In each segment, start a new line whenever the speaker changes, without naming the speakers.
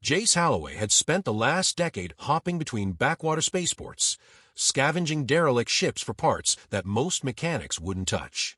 Jace Holloway had spent the last decade hopping between backwater spaceports, scavenging derelict ships for parts that most mechanics wouldn't touch.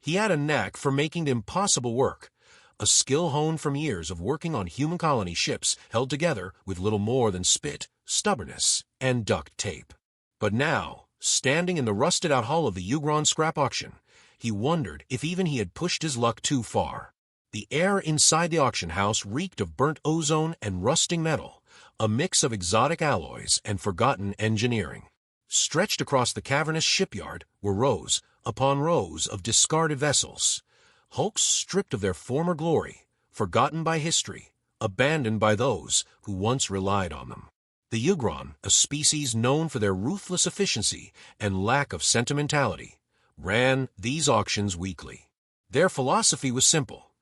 He had a knack for making the impossible work, a skill honed from years of working on human colony ships held together with little more than spit, stubbornness, and duct tape. But now, standing in the rusted-out hull of the Ugron scrap auction, he wondered if even he had pushed his luck too far. The air inside the auction house reeked of burnt ozone and rusting metal, a mix of exotic alloys and forgotten engineering. Stretched across the cavernous shipyard were rows upon rows of discarded vessels, hulks stripped of their former glory, forgotten by history, abandoned by those who once relied on them. The Ugron, a species known for their ruthless efficiency and lack of sentimentality, ran these auctions weekly. Their philosophy was simple.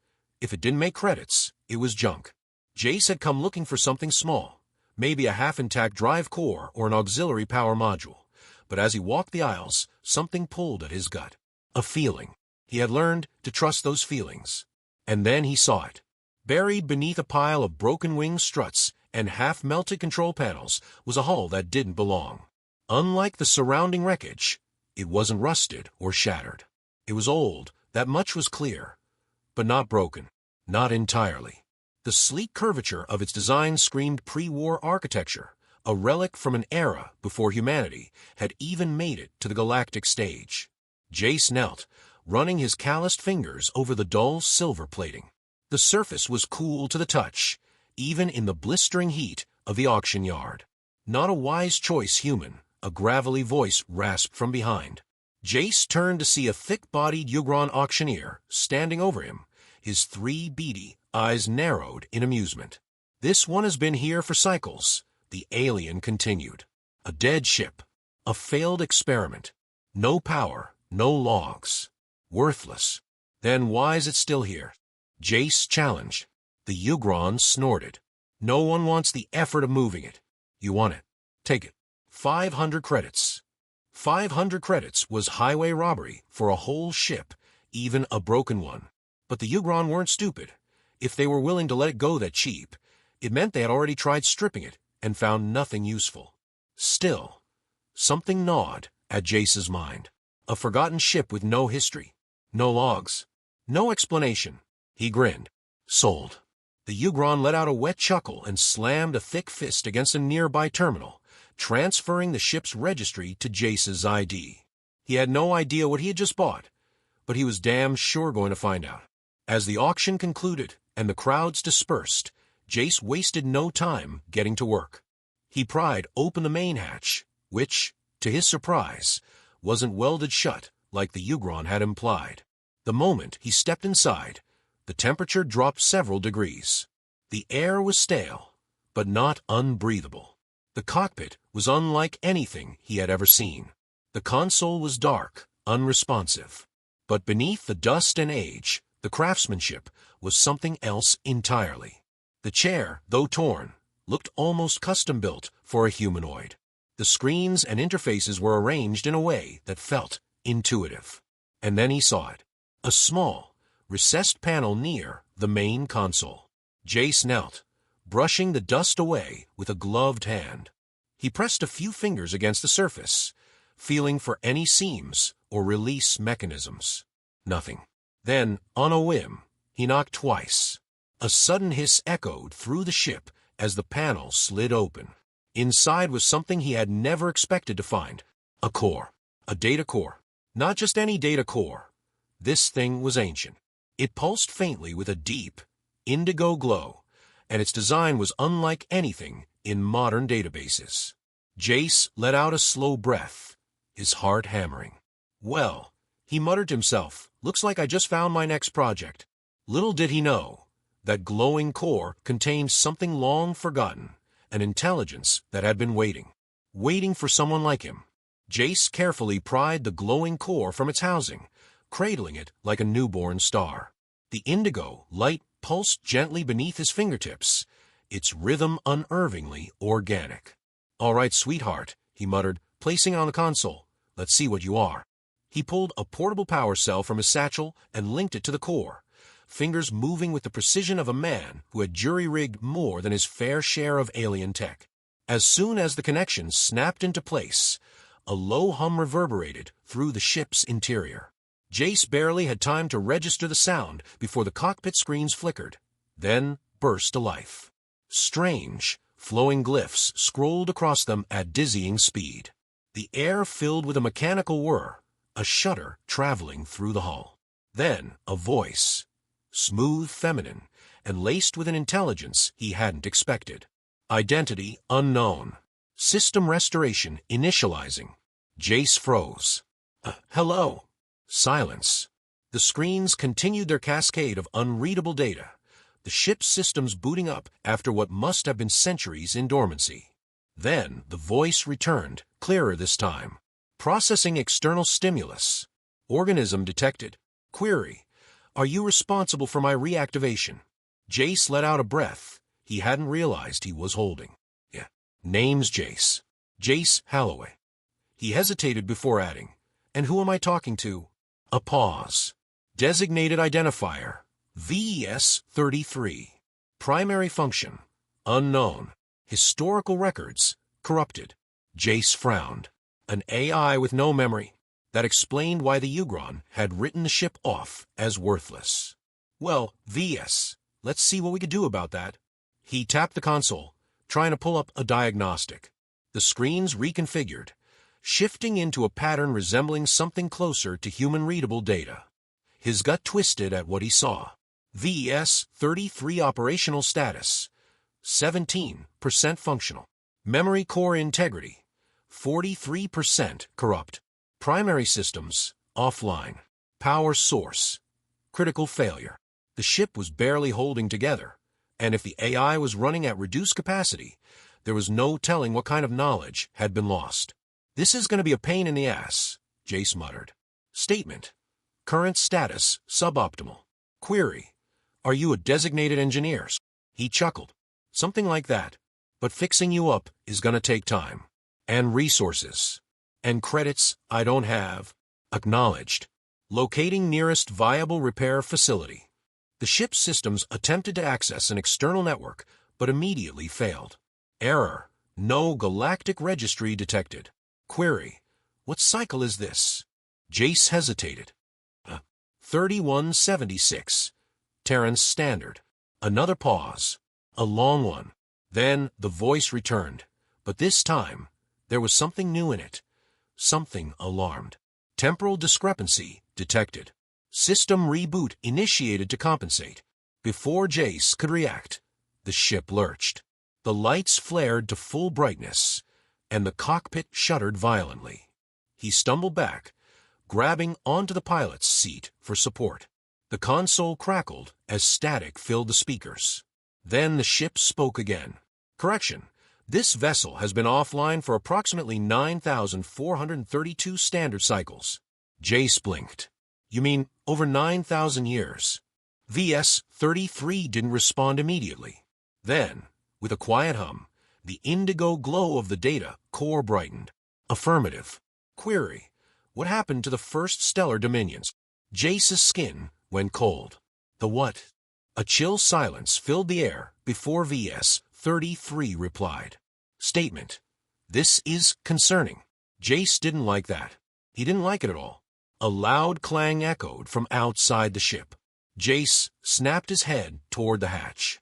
If it didn't make credits, it was junk. Jace had come looking for something small, maybe a half-intact drive core or an auxiliary power module. But as he walked the aisles, something pulled at his gut. A feeling. He had learned to trust those feelings. And then he saw it. Buried beneath a pile of broken wing struts and half-melted control panels was a hull that didn't belong. Unlike the surrounding wreckage, it wasn't rusted or shattered. It was old, that much was clear. But not broken. Not entirely. The sleek curvature of its design screamed pre-war architecture, a relic from an era before humanity had even made it to the galactic stage. Jace knelt, running his calloused fingers over the dull silver plating. The surface was cool to the touch, even in the blistering heat of the auction yard. Not a wise choice, human, a gravelly voice rasped from behind. Jace turned to see a thick-bodied Ugron auctioneer standing over him, his three beady eyes narrowed in amusement. "This one has been here for cycles," the alien continued. "A dead ship. A failed experiment. No power, no logs. Worthless. Then why is it still here?" Jace challenged. The Ugron snorted. "No one wants the effort of moving it. You want it. Take it. 500 credits. 500 credits was highway robbery for a whole ship, even a broken one. But the Ugron weren't stupid. If they were willing to let it go that cheap, it meant they had already tried stripping it and found nothing useful. Still, something gnawed at Jace's mind. A forgotten ship with no history, no logs, no explanation. He grinned. Sold. The Ugron let out a wet chuckle and slammed a thick fist against a nearby terminal, transferring the ship's registry to Jace's ID. He had no idea what he had just bought, but he was damn sure going to find out. As the auction concluded and the crowds dispersed, Jace wasted no time getting to work. He pried open the main hatch, which, to his surprise, wasn't welded shut like the Ugron had implied. The moment he stepped inside, the temperature dropped several degrees. The air was stale, but not unbreathable. The cockpit was unlike anything he had ever seen. The console was dark, unresponsive. But beneath the dust and age, the craftsmanship was something else entirely. The chair, though torn, looked almost custom-built for a humanoid. The screens and interfaces were arranged in a way that felt intuitive. And then he saw it. A small, recessed panel near the main console. Jace knelt, brushing the dust away with a gloved hand. He pressed a few fingers against the surface, feeling for any seams or release mechanisms. Nothing. Then, on a whim, he knocked twice. A sudden hiss echoed through the ship as the panel slid open. Inside was something he had never expected to find. A core. A data core. Not just any data core. This thing was ancient. It pulsed faintly with a deep, indigo glow, and its design was unlike anything in modern databases. Jace let out a slow breath, his heart hammering. Well, he muttered to himself, looks like I just found my next project. Little did he know, that glowing core contained something long forgotten, an intelligence that had been waiting for someone like him. Jace carefully pried the glowing core from its housing, cradling it like a newborn star. The indigo light pulsed gently beneath his fingertips, its rhythm unervingly organic. "All right, sweetheart," he muttered, placing it on the console. "Let's see what you are." He pulled a portable power cell from his satchel and linked it to the core, fingers moving with the precision of a man who had jury-rigged more than his fair share of alien tech. As soon as the connections snapped into place, a low hum reverberated through the ship's interior. Jace barely had time to register the sound before the cockpit screens flickered, then burst to life. Strange, flowing glyphs scrolled across them at dizzying speed. The air filled with a mechanical whir, a shudder traveling through the hull. Then a voice, smooth, feminine, and laced with an intelligence he hadn't expected. Identity unknown. System restoration initializing. Jace froze. Hello. Silence. The screens continued their cascade of unreadable data, the ship's systems booting up after what must have been centuries in dormancy. Then the voice returned, clearer this time. Processing external stimulus. Organism detected. Query. Are you responsible for my reactivation? Jace let out a breath he hadn't realized he was holding. Yeah. Name's Jace. Jace Halloway. He hesitated before adding, and who am I talking to? A pause. Designated identifier. VES-33. Primary function. Unknown. Historical records. Corrupted. Jace frowned. An AI with no memory. That explained why the Ugron had written the ship off as worthless. Well, VS, let's see what we could do about that. He tapped the console, trying to pull up a diagnostic. The screens reconfigured, shifting into a pattern resembling something closer to human-readable data. His gut twisted at what he saw. VES-33 operational status. 17% functional. Memory core integrity. 43% corrupt. Primary systems, offline. Power source, critical failure. The ship was barely holding together, and if the AI was running at reduced capacity, there was no telling what kind of knowledge had been lost. This is going to be a pain in the ass, Jace muttered. Statement. Current status, suboptimal. Query. Are you a designated engineer? He chuckled. Something like that. But fixing you up is going to take time. And resources. And credits I don't have. Acknowledged. Locating nearest viable repair facility. The ship's systems attempted to access an external network, but immediately failed. Error. No galactic registry detected. Query. What cycle is this? Jace hesitated. 3176. Terran's Standard. Another pause. A long one. Then the voice returned, but this time there was something new in it. Something alarmed. Temporal discrepancy detected. System reboot initiated to compensate. Before Jace could react, the ship lurched. The lights flared to full brightness, and the cockpit shuddered violently. He stumbled back, grabbing onto the pilot's seat for support. The console crackled as static filled the speakers. Then the ship spoke again. Correction. This vessel has been offline for approximately 9,432 standard cycles. Jace blinked. You mean over 9,000 years? VS-33 didn't respond immediately. Then, with a quiet hum, the indigo glow of the data core brightened. Affirmative. Query. What happened to the first stellar dominions? Jace's skin went cold. The what? A chill silence filled the air before VS-33 replied. Statement. This is concerning. Jace didn't like that. He didn't like it at all. A loud clang echoed from outside the ship. Jace snapped his head toward the hatch.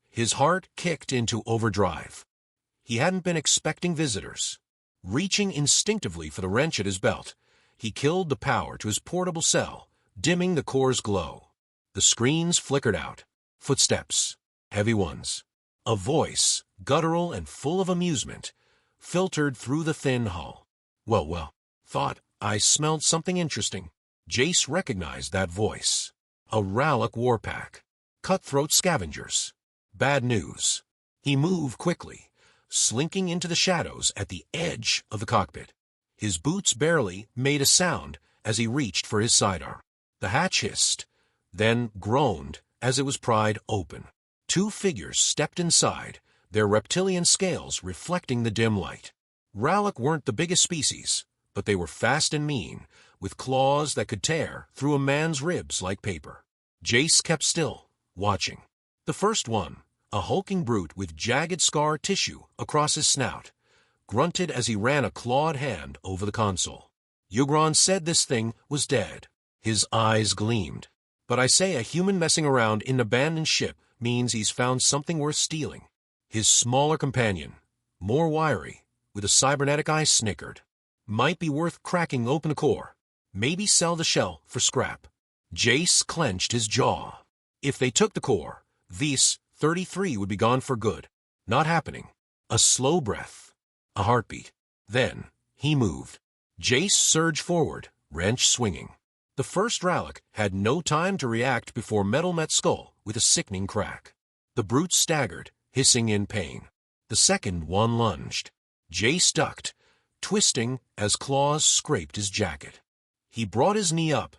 His heart kicked into overdrive. He hadn't been expecting visitors. Reaching instinctively for the wrench at his belt, he killed the power to his portable cell, dimming the core's glow. The screens flickered out. Footsteps. Heavy ones. A voice, guttural and full of amusement, filtered through the thin hull. Well, thought I smelled something interesting. Jace recognized that voice. A Rallic warpack. Cutthroat scavengers. Bad news. He moved quickly, slinking into the shadows at the edge of the cockpit. His boots barely made a sound as he reached for his sidearm. The hatch hissed, then groaned as it was pried open. Two figures stepped inside, their reptilian scales reflecting the dim light. Rallic weren't the biggest species, but they were fast and mean, with claws that could tear through a man's ribs like paper. Jace kept still, watching. The first one, a hulking brute with jagged scar tissue across his snout, grunted as he ran a clawed hand over the console. Yugron said this thing was dead. His eyes gleamed. But I say a human messing around in an abandoned ship means he's found something worth stealing. His smaller companion, more wiry, with a cybernetic eye, snickered. Might be worth cracking open the core. Maybe sell the shell for scrap. Jace clenched his jaw. If they took the core, Vis 33 would be gone for good. Not happening. A slow breath. A heartbeat. Then, he moved. Jace surged forward, wrench swinging. The first relic had no time to react before metal met skull with a sickening crack. The brute staggered, hissing in pain. The second one lunged. Jace ducked, twisting as claws scraped his jacket. He brought his knee up,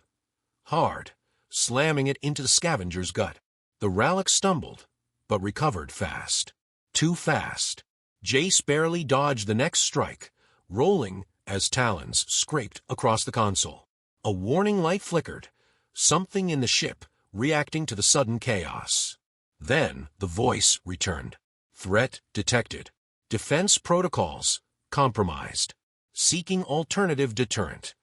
hard, slamming it into the scavenger's gut. The relic stumbled, but recovered fast. Too fast. Jace barely dodged the next strike, rolling as talons scraped across the console. A warning light flickered, something in the ship reacting to the sudden chaos. Then the voice returned. Threat detected. Defense protocols compromised. Seeking alternative deterrent.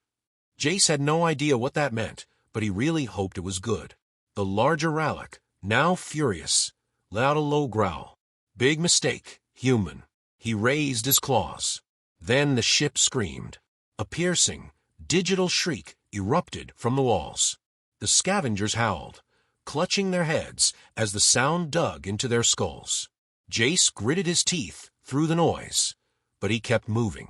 Jace had no idea what that meant, but he really hoped it was good. The larger relic, now furious, let out a low growl. Big mistake, human. He raised his claws. Then the ship screamed. A piercing, digital shriek erupted from the walls. The scavengers howled, clutching their heads as the sound dug into their skulls. Jace gritted his teeth through the noise, but he kept moving.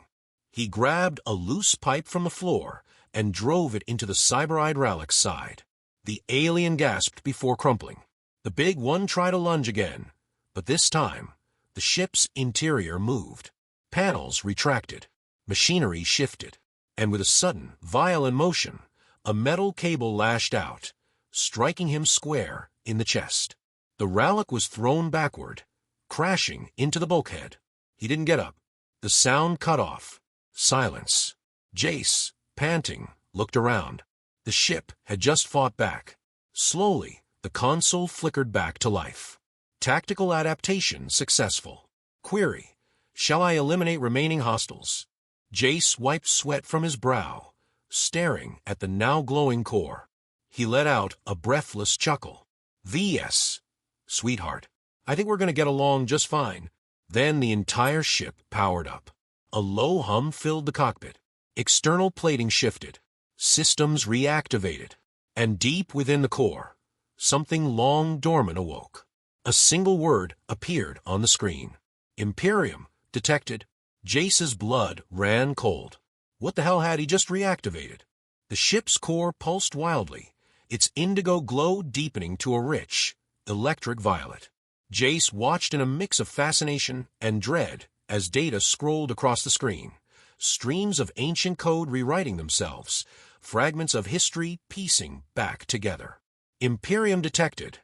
He grabbed a loose pipe from the floor and drove it into the cyber-eyed relic's side. The alien gasped before crumpling. The big one tried to lunge again, but this time, the ship's interior moved. Panels retracted, machinery shifted, and with a sudden, violent motion, a metal cable lashed out, striking him square in the chest. The relic was thrown backward, crashing into the bulkhead. He didn't get up. The sound cut off. Silence. Jace, panting, looked around. The ship had just fought back. Slowly, the console flickered back to life. Tactical adaptation successful. Query: shall I eliminate remaining hostiles? Jace wiped sweat from his brow, staring at the now glowing core. He let out a breathless chuckle. "VS, sweetheart, I think we're going to get along just fine." Then the entire ship powered up. A low hum filled the cockpit. External plating shifted. Systems reactivated. And deep within the core, something long dormant awoke. A single word appeared on the screen. Imperium detected. Jace's blood ran cold. What the hell had he just reactivated? The ship's core pulsed wildly, its indigo glow deepening to a rich, electric violet. Jace watched in a mix of fascination and dread as data scrolled across the screen, streams of ancient code rewriting themselves, fragments of history piecing back together. Imperium detected.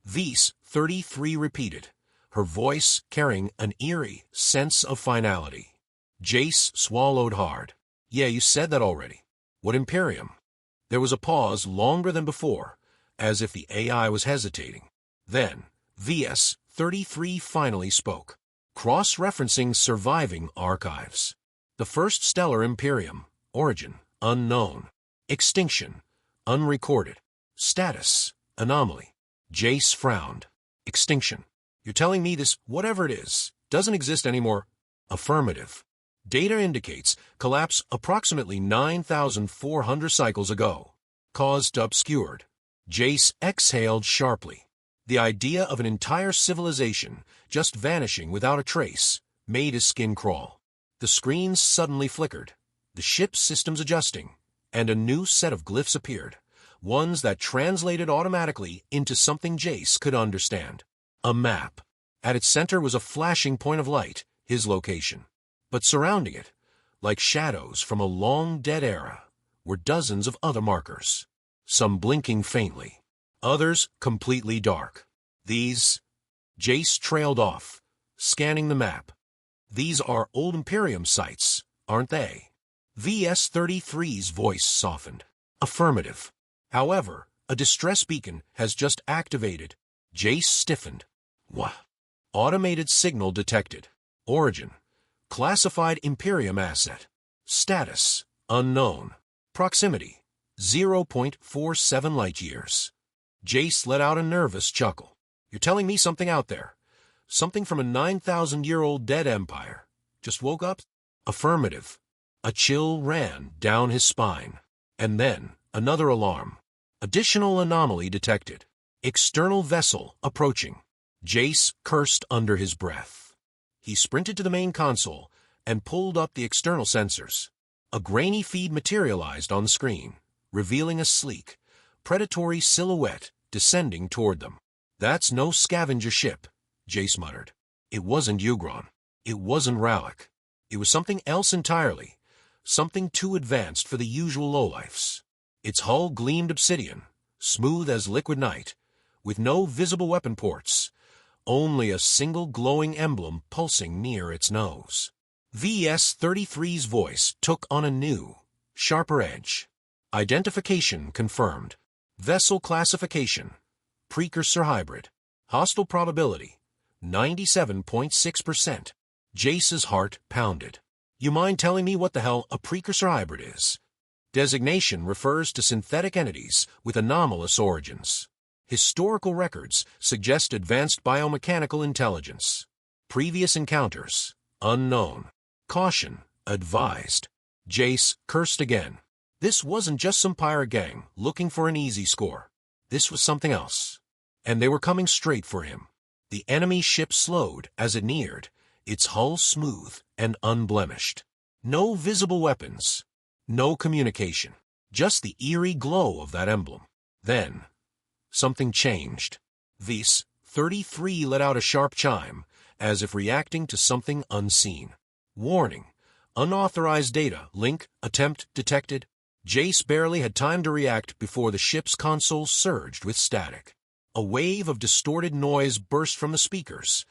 Vis 33 repeated, her voice carrying an eerie sense of finality. Jace swallowed hard. "Yeah, you said that already. What Imperium?" There was a pause longer than before, as if the AI was hesitating. Then, VS 33 finally spoke, cross-referencing surviving archives. The first stellar Imperium, origin, unknown. Extinction, unrecorded. Status, anomaly. Jace frowned. Extinction. You're telling me this, whatever it is, doesn't exist anymore? Affirmative. Data indicates collapse approximately 9,400 cycles ago. Caused obscured. Jace exhaled sharply. The idea of an entire civilization just vanishing without a trace made his skin crawl. The screens suddenly flickered, the ship's systems adjusting, and a new set of glyphs appeared, ones that translated automatically into something Jace could understand. A map. At its center was a flashing point of light, his location. But surrounding it, like shadows from a long-dead era, were dozens of other markers, some blinking faintly, others completely dark. These... Jace trailed off, scanning the map. These are old Imperium sites, aren't they? VS-33's voice softened. Affirmative. However, A distress beacon has just activated. Jace stiffened. What? Automated signal detected. Origin. Classified Imperium asset. Status. Unknown. Proximity. 0.47 light-years. Jace let out a nervous chuckle. You're telling me something out there? Something from a 9,000-year-old dead empire? Just woke up? Affirmative. A chill ran down his spine. And then, another alarm. Additional anomaly detected. External vessel approaching. Jace cursed under his breath. He sprinted to the main console and pulled up the external sensors. A grainy feed materialized on the screen, revealing a sleek, predatory silhouette descending toward them. That's no scavenger ship, Jace muttered. It wasn't Ugron. It wasn't Rallic. It was something else entirely, something too advanced for the usual lowlifes. Its hull gleamed obsidian, smooth as liquid night, with no visible weapon ports, only a single glowing emblem pulsing near its nose. VS-33's voice took on a new, sharper edge. Identification confirmed. Vessel classification. Precursor hybrid. Hostile probability. 97.6%. Jace's heart pounded. You mind telling me what the hell a precursor hybrid is? Designation refers to synthetic entities with anomalous origins. Historical records suggest advanced biomechanical intelligence. Previous encounters, unknown. Caution, advised. Jace cursed again. This wasn't just some pirate gang looking for an easy score. This was something else. And they were coming straight for him. The enemy ship slowed as it neared, its hull smooth and unblemished. No visible weapons. No communication. Just the eerie glow of that emblem. Then, something changed. VS-33 let out a sharp chime, as if reacting to something unseen. Warning. Unauthorized data link attempt detected. Jace barely had time to react before the ship's console surged with static. A wave of distorted noise burst from the speakers,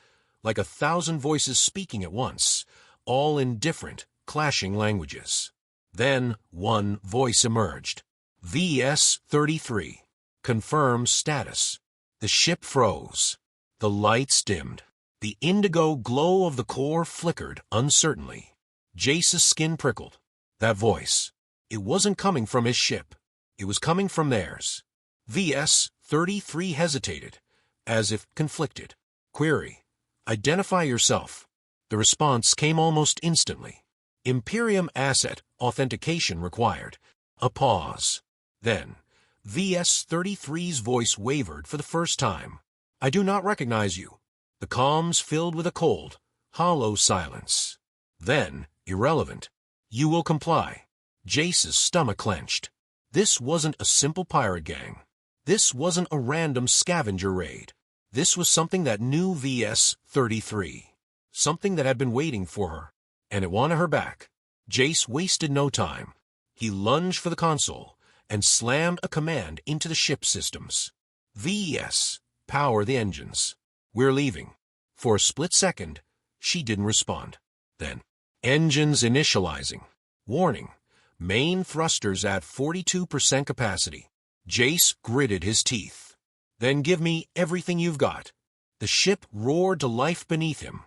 like 1,000 voices speaking at once, all in different, clashing languages. Then one voice emerged. VS-33. Confirm status. The ship froze. The lights dimmed. The indigo glow of the core flickered uncertainly. Jace's skin prickled. That voice. It wasn't coming from his ship. It was coming from theirs. VS-33 hesitated, as if conflicted. Query. Identify yourself. The response came almost instantly. Imperium asset authentication required. A pause. Then, VS-33's voice wavered for the first time. I do not recognize you. The comms filled with a cold, hollow silence. Then, irrelevant. You will comply. Jace's stomach clenched. This wasn't a simple pirate gang. This wasn't a random scavenger raid. This was something that knew VS-33. Something that had been waiting for her. And it wanted her back. Jace wasted no time. He lunged for the console and slammed a command into the ship systems. VS, power the engines. We're leaving. For a split second, she didn't respond. Then, engines initializing. Warning, main thrusters at 42% capacity. Jace gritted his teeth. Then give me everything you've got. The ship roared to life beneath him,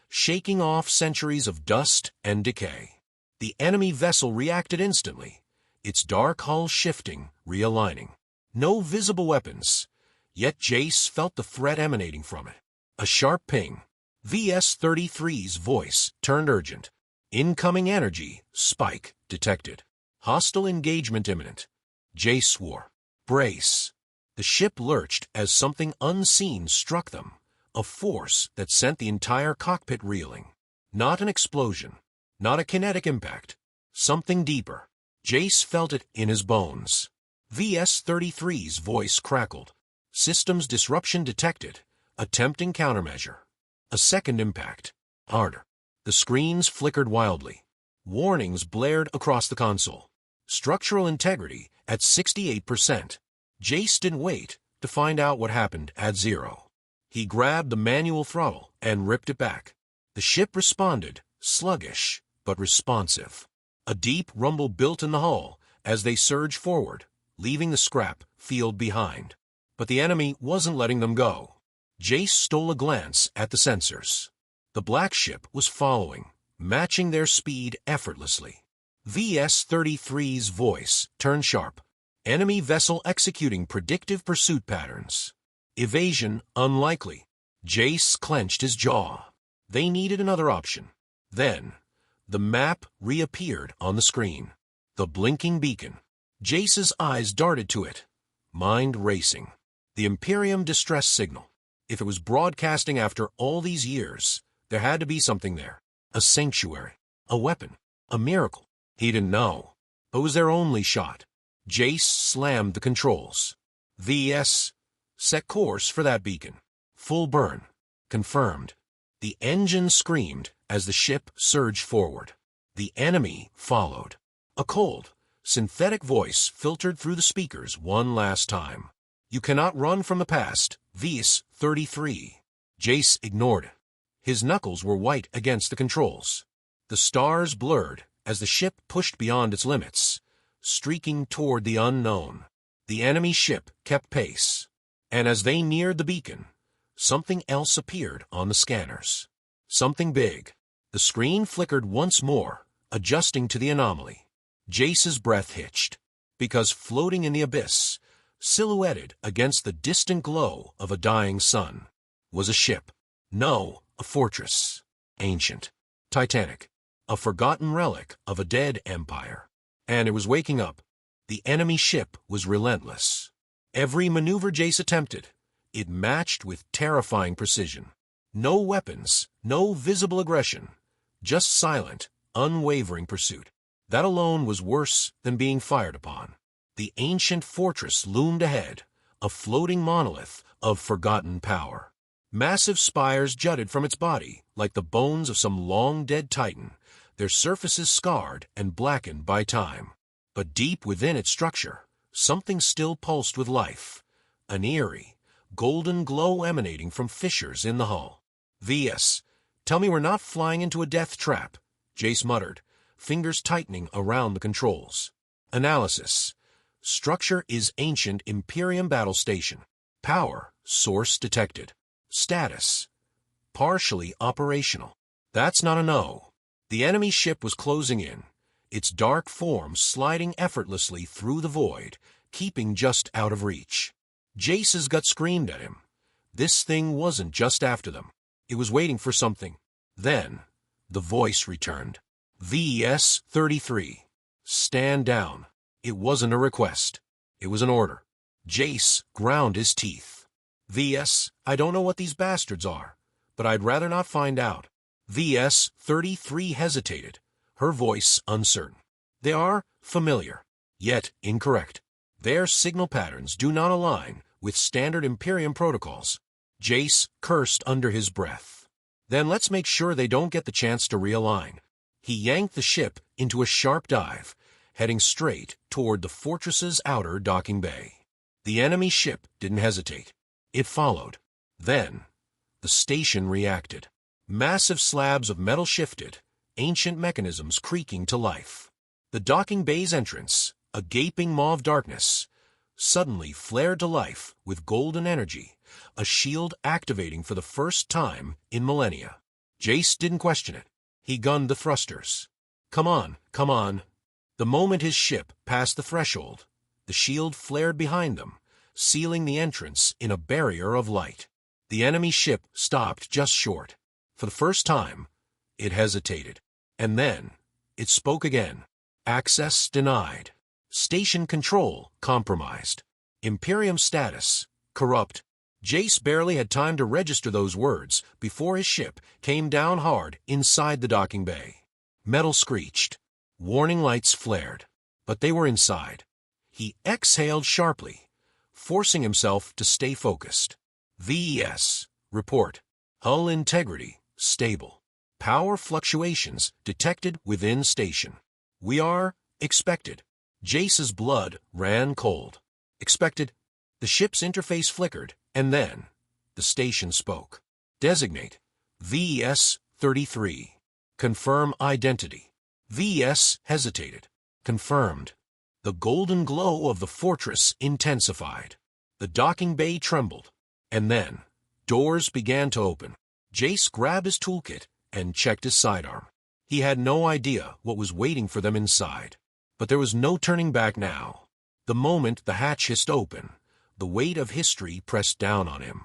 shaking off centuries of dust and decay. The enemy vessel reacted instantly, its dark hull shifting, realigning. No visible weapons, yet Jace felt the threat emanating from it. A sharp ping. VS-33's voice turned urgent. Incoming energy spike detected. Hostile engagement imminent. Jace swore. Brace. The ship lurched as something unseen struck them, a force that sent the entire cockpit reeling. Not an explosion, not a kinetic impact, something deeper. Jace felt it in his bones. VS-33's voice crackled. Systems disruption detected. Attempting countermeasure. A second impact. Harder. The screens flickered wildly. Warnings blared across the console. Structural integrity at 68%. Jace didn't wait to find out what happened at 0. He grabbed the manual throttle and ripped it back. The ship responded, sluggish but responsive. A deep rumble built in the hull as they surged forward, leaving the scrap field behind. But the enemy wasn't letting them go. Jace stole a glance at the sensors. The black ship was following, matching their speed effortlessly. VS-33's voice turned sharp. Enemy vessel executing predictive pursuit patterns. Evasion unlikely. Jace clenched his jaw. They needed another option. Then, the map reappeared on the screen. The blinking beacon. Jace's eyes darted to it, mind racing. The Imperium distress signal. If it was broadcasting after all these years, there had to be something there. A sanctuary, a weapon, a miracle. He didn't know, but it was their only shot. Jace slammed the controls. VS, set course for that beacon. Full burn. Confirmed. The engine screamed as the ship surged forward. The enemy followed. A cold, synthetic voice filtered through the speakers one last time. You cannot run from the past, VS-33. Jace ignored it. His knuckles were white against the controls. The stars blurred as the ship pushed beyond its limits, streaking toward the unknown. The enemy ship kept pace. And as they neared the beacon, something else appeared on the scanners. Something big. The screen flickered once more, adjusting to the anomaly. Jace's breath hitched, because floating in the abyss, silhouetted against the distant glow of a dying sun, was a ship. No, a fortress. Ancient. Titanic. A forgotten relic of a dead empire. And it was waking up. The enemy ship was relentless. Every maneuver Jace attempted, it matched with terrifying precision. No weapons, no visible aggression, just silent, unwavering pursuit. That alone was worse than being fired upon. The ancient fortress loomed ahead, a floating monolith of forgotten power. Massive spires jutted from its body like the bones of some long-dead titan, their surfaces scarred and blackened by time. But deep within its structure, something still pulsed with life, an eerie, golden glow emanating from fissures in the hull. VS, tell me we're not flying into a death trap, Jace muttered, fingers tightening around the controls. Analysis. Structure is ancient Imperium battle station. Power, source detected. Status. Partially operational. That's not a no. The enemy ship was closing in, its dark form sliding effortlessly through the void, keeping just out of reach. Jace's gut screamed at him. This thing wasn't just after them. It was waiting for something. Then, the voice returned. VS-33. Stand down. It wasn't a request. It was an order. Jace ground his teeth. VS, I don't know what these bastards are, but I'd rather not find out. VS-33 hesitated, her voice uncertain. They are familiar, yet incorrect. Their signal patterns do not align with standard Imperium protocols. Jace cursed under his breath. Then let's make sure they don't get the chance to realign. He yanked the ship into a sharp dive, heading straight toward the fortress's outer docking bay. The enemy ship didn't hesitate. It followed. Then, the station reacted. Massive slabs of metal shifted, ancient mechanisms creaking to life. The docking bay's entrance, a gaping maw of darkness, suddenly flared to life with golden energy, a shield activating for the first time in millennia. Jace didn't question it. He gunned the thrusters. Come on, come on. The moment his ship passed the threshold, the shield flared behind them, sealing the entrance in a barrier of light. The enemy ship stopped just short. For the first time, it hesitated. And then, it spoke again. Access denied. Station control compromised. Imperium status corrupt. Jace barely had time to register those words before his ship came down hard inside the docking bay. Metal screeched. Warning lights flared. But they were inside. He exhaled sharply, forcing himself to stay focused. VES. Report. Hull integrity stable. Power fluctuations detected within station. We are expected. Jace's blood ran cold. Expected. The ship's interface flickered, and then the station spoke. Designate. VS-33. Confirm identity. VS hesitated. Confirmed. The golden glow of the fortress intensified. The docking bay trembled. And then, doors began to open. Jace grabbed his toolkit and checked his sidearm. He had no idea what was waiting for them inside. But there was no turning back now. The moment the hatch hissed open, the weight of history pressed down on him.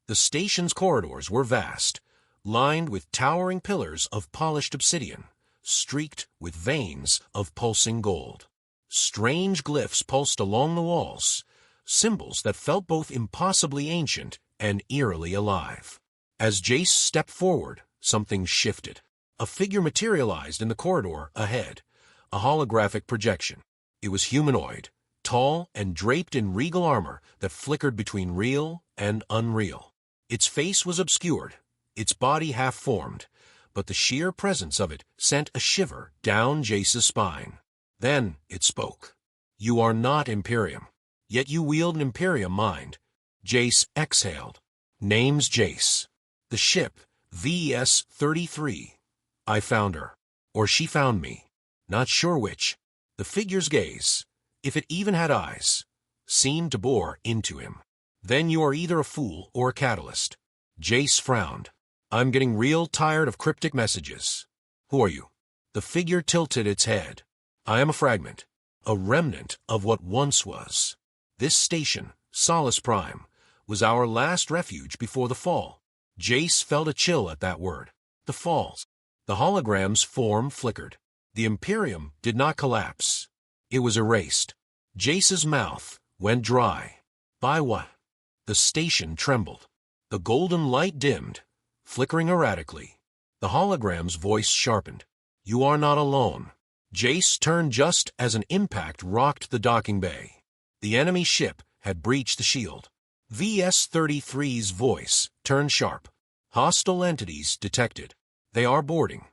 The station's corridors were vast, lined with towering pillars of polished obsidian, streaked with veins of pulsing gold. Strange glyphs pulsed along the walls, symbols that felt both impossibly ancient and eerily alive. As Jace stepped forward, something shifted. A figure materialized in the corridor ahead, a holographic projection. It was humanoid, tall and draped in regal armor that flickered between real and unreal. Its face was obscured, its body half-formed, but the sheer presence of it sent a shiver down Jace's spine. Then it spoke. "You are not Imperium, yet you wield an Imperium mind." Jace exhaled. "Name's Jace. The ship, VS-33. I found her. Or she found me. Not sure which." The figure's gaze, if it even had eyes, seemed to bore into him. "Then you are either a fool or a catalyst." Jace frowned. "I'm getting real tired of cryptic messages. Who are you?" The figure tilted its head. "I am a fragment, a remnant of what once was. This station, Solace Prime, was our last refuge before the fall." Jace felt a chill at that word. The fall. The hologram's form flickered. The Imperium did not collapse. It was erased. Jace's mouth went dry. "By what?" The station trembled. The golden light dimmed, flickering erratically. The hologram's voice sharpened. "You are not alone." Jace turned just as an impact rocked the docking bay. The enemy ship had breached the shield. VS-33's voice turned sharp. "Hostile entities detected. They are boarding."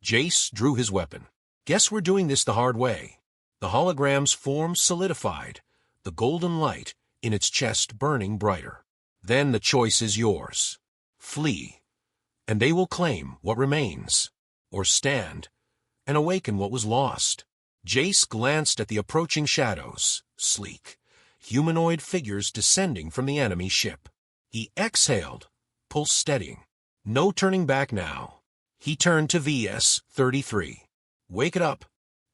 Jace drew his weapon. "Guess we're doing this the hard way." The hologram's form solidified, the golden light in its chest burning brighter. "Then the choice is yours. Flee, and they will claim what remains, or stand and awaken what was lost." Jace glanced at the approaching shadows, sleek, humanoid figures descending from the enemy ship. He exhaled, pulse steadying. No turning back now. He turned to VS-33. "Wake it up."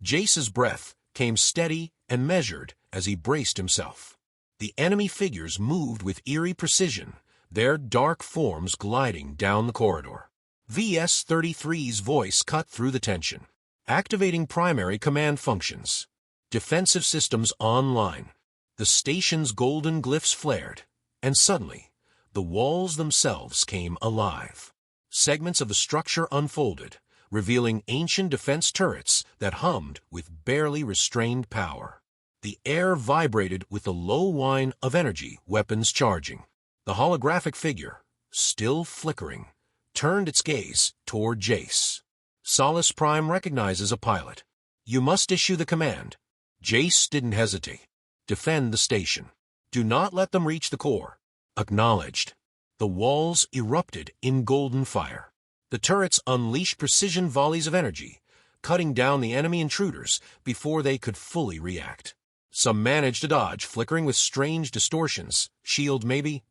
Jace's breath came steady and measured as he braced himself. The enemy figures moved with eerie precision, their dark forms gliding down the corridor. VS-33's voice cut through the tension. "Activating primary command functions. Defensive systems online." The station's golden glyphs flared, and suddenly, the walls themselves came alive. Segments of the structure unfolded, revealing ancient defense turrets that hummed with barely restrained power. The air vibrated with the low whine of energy weapons charging. The holographic figure, still flickering, turned its gaze toward Jace. "Solace Prime recognizes a pilot. You must issue the command." Jace didn't hesitate. "Defend the station. Do not let them reach the core." Acknowledged. The walls erupted in golden fire. The turrets unleashed precision volleys of energy, cutting down the enemy intruders before they could fully react. Some managed to dodge, flickering with strange distortions, shield maybe,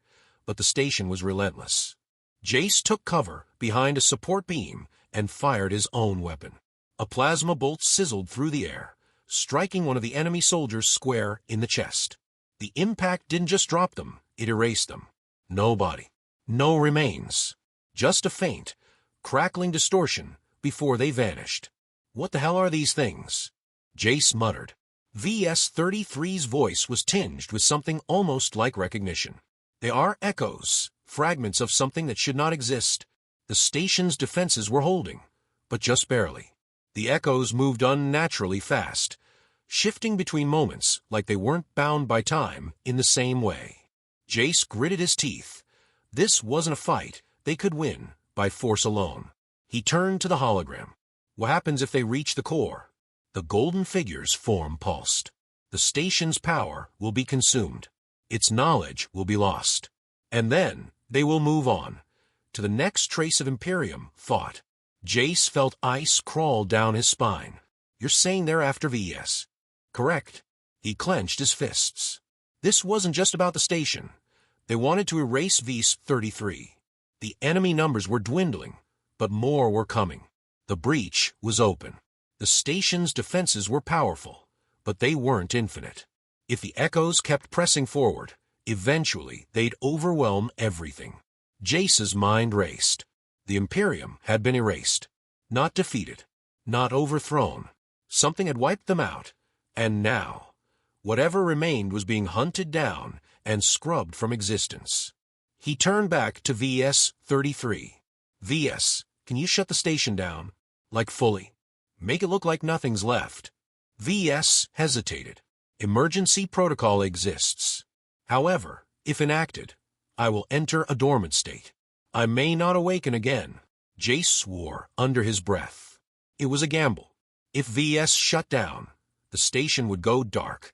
but the station was relentless. Jace took cover behind a support beam and fired his own weapon. A plasma bolt sizzled through the air, striking one of the enemy soldiers square in the chest. The impact didn't just drop them, it erased them. No body. No remains. Just a faint, crackling distortion before they vanished. "What the hell are these things?" Jace muttered. VS-33's voice was tinged with something almost like recognition. "They are echoes, fragments of something that should not exist." The station's defenses were holding, but just barely. The echoes moved unnaturally fast, shifting between moments like they weren't bound by time in the same way. Jace gritted his teeth. This wasn't a fight they could win by force alone. He turned to the hologram. What happens if they reach the core? The golden figure's form pulsed. The station's power will be consumed. Its knowledge will be lost. And then they will move on to the next trace of Imperium thought. Jace felt ice crawl down his spine. "You're saying they're after VS?" "Correct." He clenched his fists. This wasn't just about the station. They wanted to erase VS-33. The enemy numbers were dwindling, but more were coming. The breach was open. The station's defenses were powerful, but they weren't infinite. If the echoes kept pressing forward, eventually they'd overwhelm everything. Jace's mind raced. The Imperium had been erased. Not defeated. Not overthrown. Something had wiped them out. And now, whatever remained was being hunted down and scrubbed from existence. He turned back to VS-33. VS, can you shut the station down? Like fully. Make it look like nothing's left. VS hesitated. Emergency protocol exists. However, if enacted, I will enter a dormant state. I may not awaken again. Jace swore under his breath. It was a gamble. If VS shut down, the station would go dark,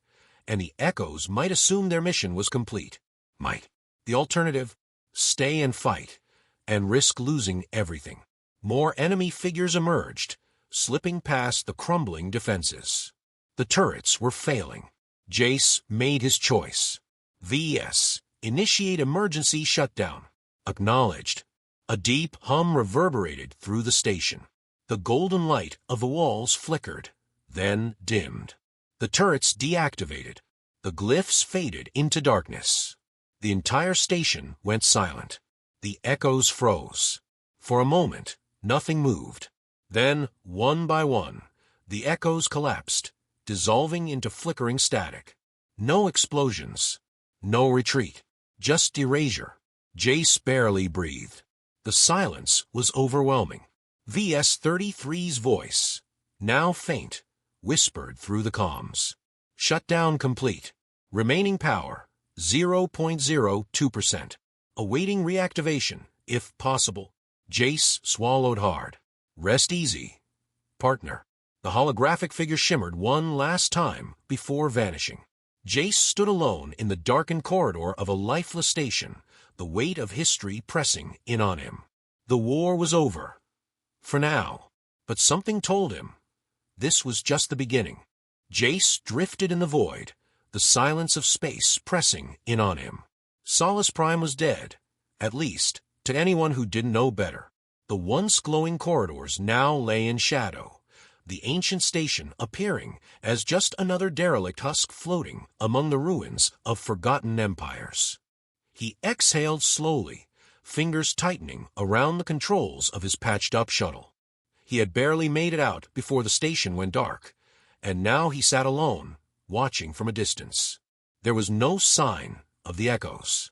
and the echoes might assume their mission was complete. Might. The alternative, stay and fight, and risk losing everything. More enemy figures emerged, slipping past the crumbling defenses. The turrets were failing. Jace made his choice. VS, initiate emergency shutdown. Acknowledged. A deep hum reverberated through the station. The golden light of the walls flickered, then dimmed. The turrets deactivated. The glyphs faded into darkness. The entire station went silent. The echoes froze. For a moment, nothing moved. Then, one by one, the echoes collapsed, dissolving into flickering static. No explosions. No retreat. Just erasure. Jace barely breathed. The silence was overwhelming. VS-33's voice, now faint, whispered through the comms. Shutdown complete. Remaining power, 0.02%. Awaiting reactivation, if possible. Jace swallowed hard. Rest easy, partner. The holographic figure shimmered one last time before vanishing. Jace stood alone in the darkened corridor of a lifeless station, the weight of history pressing in on him. The war was over. For now. But something told him this was just the beginning. Jace drifted in the void, the silence of space pressing in on him. Solace Prime was dead, at least, to anyone who didn't know better. The once glowing corridors now lay in shadow, the ancient station appearing as just another derelict husk floating among the ruins of forgotten empires. He exhaled slowly, fingers tightening around the controls of his patched-up shuttle. He had barely made it out before the station went dark, and now he sat alone, watching from a distance. There was no sign of the echoes.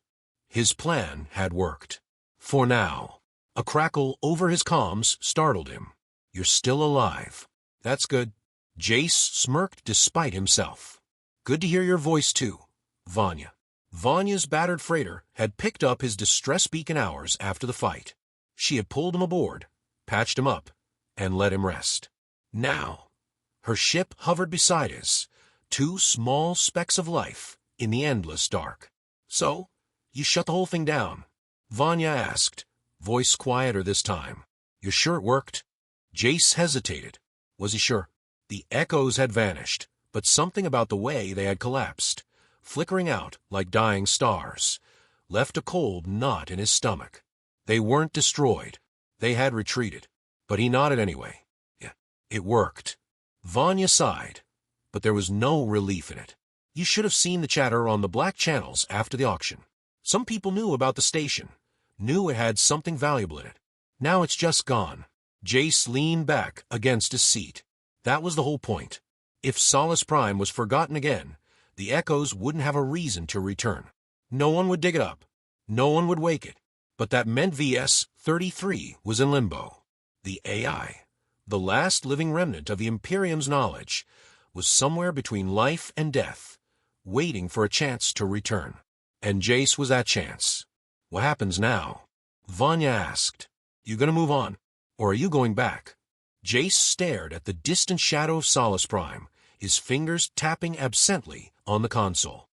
His plan had worked. For now. A crackle over his comms startled him. You're still alive. That's good. Jace smirked despite himself. Good to hear your voice, too, Vanya. Vanya's battered freighter had picked up his distress beacon hours after the fight. She had pulled him aboard, patched him up, and let him rest. Now, her ship hovered beside his, two small specks of life in the endless dark. So, you shut the whole thing down? Vanya asked, voice quieter this time. You're sure it worked? Jace hesitated. Was he sure? The echoes had vanished, but something about the way they had collapsed, flickering out like dying stars, left a cold knot in his stomach. They weren't destroyed. They had retreated. But he nodded anyway. Yeah, it worked. Vanya sighed, but there was no relief in it. You should have seen the chatter on the black channels after the auction. Some people knew about the station, knew it had something valuable in it. Now it's just gone. Jace leaned back against his seat. That was the whole point. If Solace Prime was forgotten again, the echoes wouldn't have a reason to return. No one would dig it up. No one would wake it. But that meant VS-33 was in limbo. The AI, the last living remnant of the Imperium's knowledge, was somewhere between life and death, waiting for a chance to return. And Jace was that chance. What happens now? Vanya asked. You gonna move on? Or are you going back? Jace stared at the distant shadow of Solace Prime, his fingers tapping absently on the console.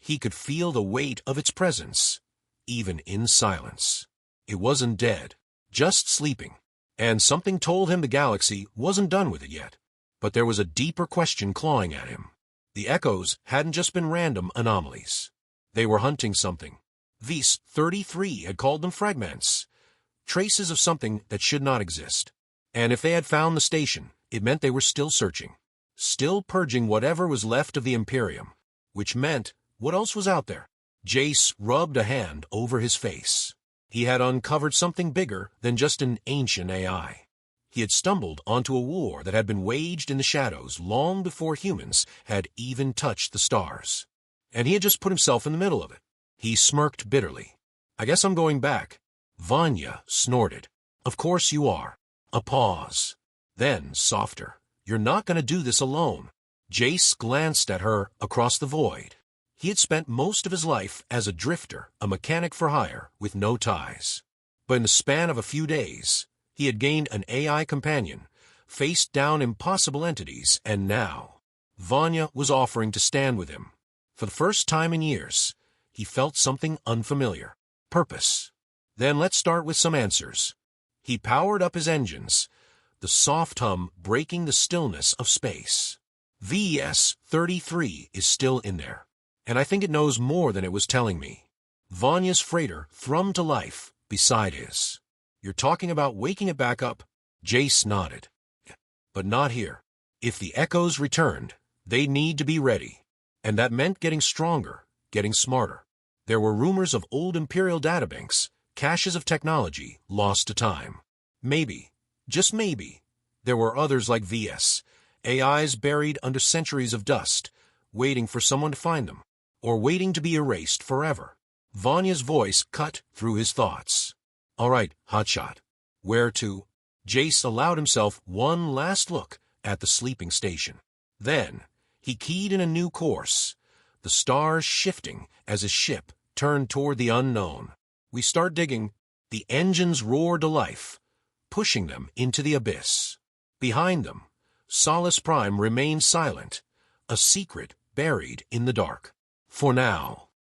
He could feel the weight of its presence, even in silence. It wasn't dead, just sleeping. And something told him the galaxy wasn't done with it yet. But there was a deeper question clawing at him. The echoes hadn't just been random anomalies. They were hunting something. These 33 had called them fragments, traces of something that should not exist. And if they had found the station, it meant they were still searching, still purging whatever was left of the Imperium, which meant what else was out there? Jace rubbed a hand over his face. He had uncovered something bigger than just an ancient AI. He had stumbled onto a war that had been waged in the shadows long before humans had even touched the stars. And he had just put himself in the middle of it. He smirked bitterly. I guess I'm going back. Vanya snorted. Of course you are. A pause. Then, softer. You're not going to do this alone. Jace glanced at her across the void. He had spent most of his life as a drifter, a mechanic for hire, with no ties. But in the span of a few days, he had gained an AI companion, faced down impossible entities, and now Vanya was offering to stand with him. For the first time in years, he felt something unfamiliar. Purpose. Then let's start with some answers. He powered up his engines, the soft hum breaking the stillness of space. VS-33 is still in there, and I think it knows more than it was telling me. Vanya's freighter thrummed to life beside his. You're talking about waking it back up? Jace nodded. But not here. If the echoes returned, they'd need to be ready. And that meant getting stronger, getting smarter. There were rumors of old Imperial databanks, caches of technology lost to time. Maybe, just maybe, there were others like VS, AIs buried under centuries of dust, waiting for someone to find them, or waiting to be erased forever. Vanya's voice cut through his thoughts. All right, hotshot. Where to? Jace allowed himself one last look at the sleeping station. Then, he keyed in a new course, the stars shifting as his ship turned toward the unknown. We start digging. The engines roared to life, pushing them into the abyss. Behind them, Solace Prime remained silent, a secret buried in the dark. For now.